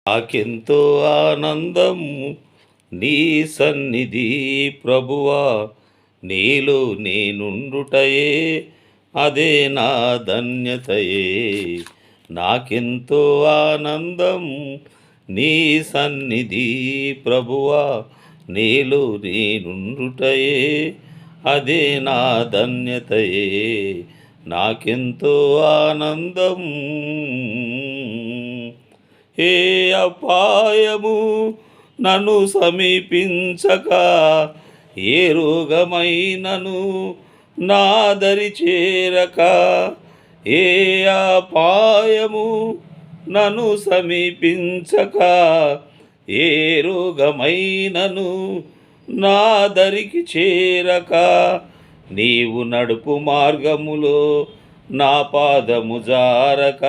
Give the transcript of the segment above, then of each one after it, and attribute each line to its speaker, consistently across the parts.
Speaker 1: నాకెంతో ఆనందం నీ సన్నిధి ప్రభువా, నీలో నేనుండుటయే అదే నా ధన్యతయే. నాకెంతో ఆనందం నీ సన్నిధి ప్రభువా, నీలో నేనుండుటయే అదే నా ధన్యతయే. నాకెంతో ఆనందం. ఏ అపాయము నన్ను సమీపించక, ఏ రోగమైనను నా దరి చేరక, ఏ అపాయము నన్ను సమీపించక, ఏ రోగమైనను నా దరికి చేరక, నీవు నడుపు మార్గములో నా పాదము జారక,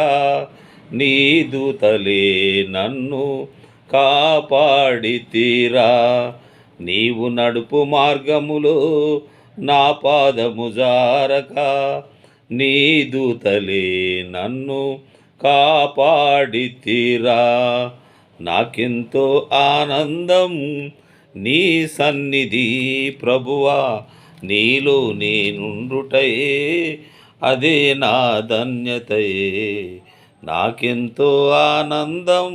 Speaker 1: నీ దూతలే నన్ను కాపాడితిరా. నీవు నడుపు మార్గములో నా పాదము జారక, నీ దూతలే నన్ను కాపాడితిరా. నాకెంతో ఆనందం నీ సన్నిధి ప్రభువా, నీలో నేనుండుటయే అదే నా ధన్యతయే. నాకెంతో ఆనందం.